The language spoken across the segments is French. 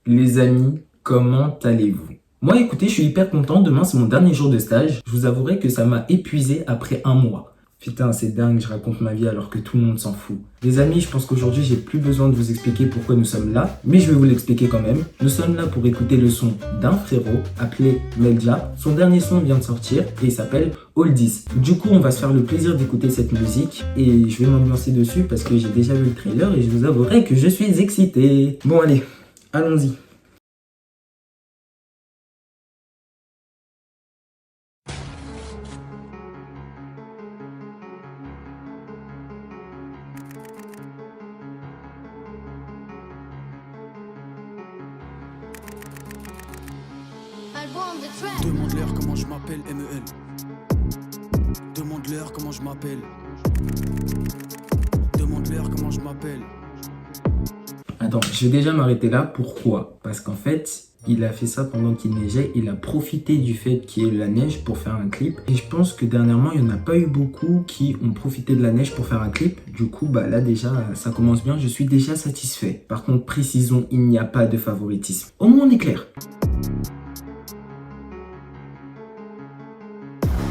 Les amis, comment allez-vous? Moi, écoutez, je suis hyper content. Demain, c'est mon dernier jour de stage. Je vous avouerai que ça m'a épuisé après un mois. Putain, c'est dingue, je raconte ma vie alors que tout le monde s'en fout. Les amis, je pense qu'aujourd'hui, j'ai plus besoin de vous expliquer pourquoi nous sommes là, mais je vais vous l'expliquer quand même. Nous sommes là pour écouter le son d'un frérot appelé Meldja. Son dernier son vient de sortir et il s'appelle Oldies. Du coup, on va se faire le plaisir d'écouter cette musique et je vais m'ambiancer dessus parce que j'ai déjà vu le trailer et je vous avouerai que je suis excité. Bon, allez, allons-y. Demande-leur comment je m'appelle, MEL. Demande-leur comment je m'appelle. Demande-leur comment je m'appelle. Attends, je vais déjà m'arrêter là. Pourquoi? Parce qu'en fait, il a fait ça pendant qu'il neigeait. Il a profité du fait qu'il y ait la neige pour faire un clip. Et je pense que dernièrement, il n'y en a pas eu beaucoup qui ont profité de la neige pour faire un clip. Du coup, bah là déjà, ça commence bien. Je suis déjà satisfait. Par contre, précisons, il n'y a pas de favoritisme. Au moins, on est clair.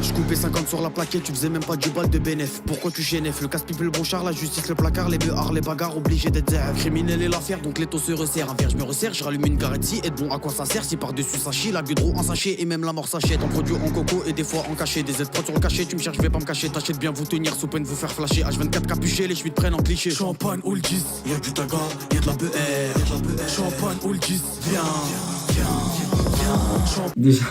Je coupais 50 sur la plaquette, tu faisais même pas du bal de bénéf. Pourquoi tu génèfes? Le casse-pipe, le bronchard, la justice, le placard, les beuhards, les bagarres, obligés d'être zèbre. Criminel et l'affaire, donc l'étau se resserre. Un verre, je me resserre, je rallume une garette si. Et bon, à quoi ça sert si par-dessus ça chie? La gudro en sachet et même la mort s'achète. En produit en coco et des fois en cachet. Des aides sur le cachet, tu me cherches, je vais pas me cacher. Tâchez de bien vous tenir sous peine de vous faire flasher. H24 capuché, les cheveux te prennent en cliché. Champagne, Oldies, y'a du taga, y'a de la BR. Champagne, Oldies, viens. Déjà,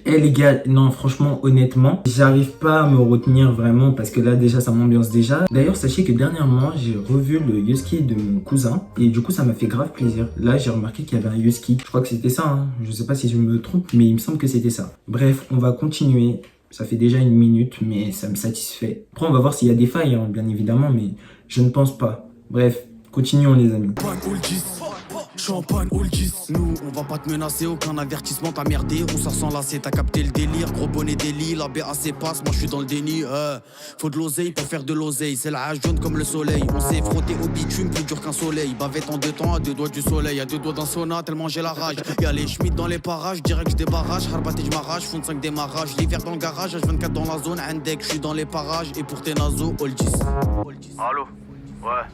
les gars, non, franchement, honnêtement, j'arrive pas à me retenir vraiment parce que là, déjà, ça m'ambiance déjà. D'ailleurs, sachez que dernièrement, j'ai revu le Husky de mon cousin et du coup, ça m'a fait grave plaisir. Là, j'ai remarqué qu'il y avait un Husky. Je crois que c'était ça, hein. Je sais pas si je me trompe, mais il me semble que c'était ça. Bref, on va continuer. Ça fait déjà une minute, mais ça me satisfait. Après, on va voir s'il y a des failles, hein, bien évidemment, mais je ne pense pas. Bref, continuons, les amis. Champagne, Oldies. Nous, on va pas te menacer, aucun avertissement, t'as merdé. On s'en sent lassé, t'as capté le délire. Gros bonnet délit, la BAC passe, moi je suis dans le déni. Faut de l'oseille pour faire de l'oseille. C'est la hache jaune comme le soleil. On s'est frotté au bitume, plus dur qu'un soleil. Bavette en 2 temps, à 2 doigts du soleil. À 2 doigts d'un sauna, tellement j'ai la rage. Y'a les schmitt dans les parages, direct je débarrage. Harbaté, je m'arrache, fond de 5 démarrages. L'hiver dans le garage, H24 dans la zone. Indec, je suis dans les parages. Et pour tes nasos, Oldies. Allô? Ouais.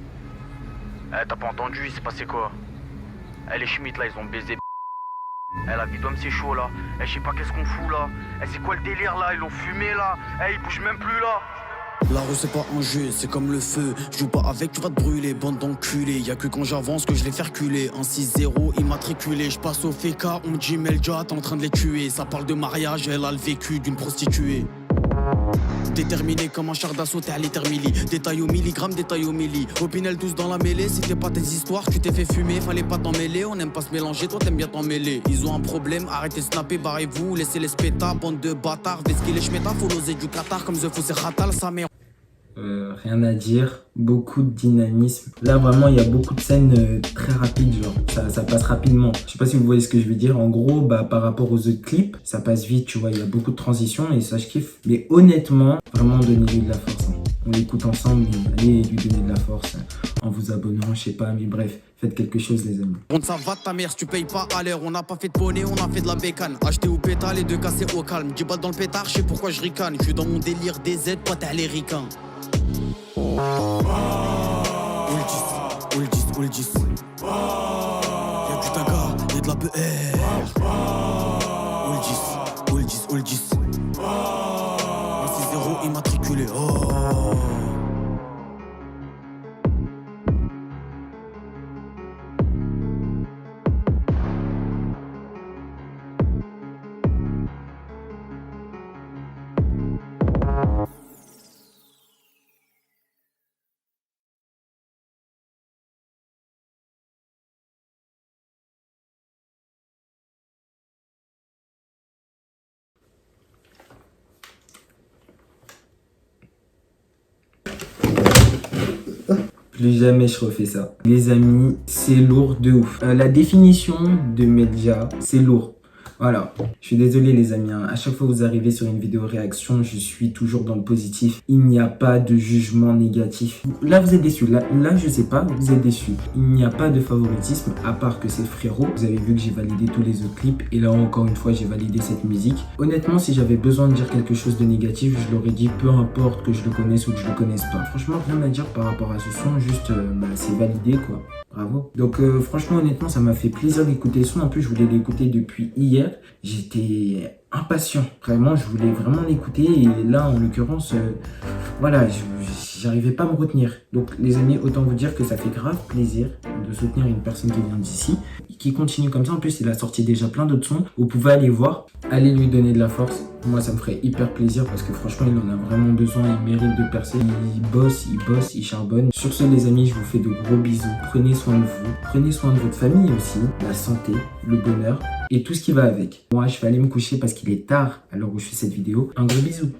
Eh, t'as pas entendu, il s'est passé quoi? Eh, les Schmitt là, ils ont baisé. Eh, la vie d'homme, c'est chaud là. Eh, je sais pas qu'est-ce qu'on fout là. Eh, c'est quoi le délire là? Ils l'ont fumé là. Eh, ils bougent même plus là. La rue c'est pas un jeu, c'est comme le feu. Joue pas avec, tu vas te brûler, bande d'enculés. Y'a que quand j'avance que je les fais reculer. Un 6-0 immatriculé, je passe au FK, on me dit Meldja, t'es en train de les tuer. Ça parle de mariage, elle a le vécu d'une prostituée. Déterminé comme un char d'assaut, t'es à l'étermili. Détail au milligramme, détail au milli. Opinel 12 dans la mêlée, c'était pas tes histoires, tu t'es fait fumer, fallait pas t'en mêler. On aime pas se mélanger, toi t'aimes bien t'en mêler. Ils ont un problème, arrêtez de snapper, barrez-vous, laissez les spétas, bande de bâtards. Vesky les schmeta, faut l'oser du Qatar, comme The Fossé Khatal, sa mère. Rien à dire, beaucoup de dynamisme. Là vraiment il y a beaucoup de scènes très rapides, genre ça passe rapidement. Je sais pas si vous voyez ce que je veux dire. En gros, bah par rapport aux autres clips, ça passe vite, tu vois, il y a beaucoup de transitions et ça je kiffe. Mais honnêtement, vraiment donnez-lui de la force. Hein. On l'écoute ensemble, mais allez lui donner de la force en vous abonnant, je sais pas, mais bref, faites quelque chose les amis. On ça va ta mère si tu payes pas à l'heure. On n'a pas fait de poney, on a fait de la bécane. Acheté au pétale, les 2 cassés au calme. 10 balles dans le pétard, je sais pourquoi je ricane. Je suis dans mon délire des aides, pas t'es les ricains. Oldies. Y'a du taga, y'a de la BR. Oldies. 1-6-0 immatriculé. Plus jamais je refais ça. Les amis, c'est lourd de ouf. La définition de Meldja, c'est lourd. Voilà, je suis désolé les amis, hein. À chaque fois que vous arrivez sur une vidéo réaction, je suis toujours dans le positif. Il n'y a pas de jugement négatif. Là, vous êtes déçus. Là, je sais pas, vous êtes déçus. Il n'y a pas de favoritisme, à part que c'est le frérot. Vous avez vu que j'ai validé tous les autres clips. Et là, encore une fois, j'ai validé cette musique. Honnêtement, si j'avais besoin de dire quelque chose de négatif, je l'aurais dit, peu importe que je le connaisse ou que je le connaisse pas. Franchement, rien à dire par rapport à ce son, juste, c'est validé, quoi. Bravo. Donc franchement, honnêtement, ça m'a fait plaisir d'écouter le son. En plus, je voulais l'écouter depuis hier. J'étais impatient. Vraiment, je voulais vraiment l'écouter. Et là, en l'occurrence, voilà, j'arrivais pas à me retenir. Donc les amis, autant vous dire que ça fait grave plaisir de soutenir une personne qui vient d'ici, qui continue comme ça. En plus, il a sorti déjà plein d'autres sons. Vous pouvez aller voir, allez lui donner de la force. Moi, ça me ferait hyper plaisir parce que franchement, il en a vraiment besoin. Il mérite de percer. Il bosse, il charbonne. Sur ce, les amis, je vous fais de gros bisous. Prenez soin de vous. Prenez soin de votre famille aussi. La santé, le bonheur et tout ce qui va avec. Moi, je vais aller me coucher parce qu'il est tard à l'heure où je fais cette vidéo. Un gros bisou.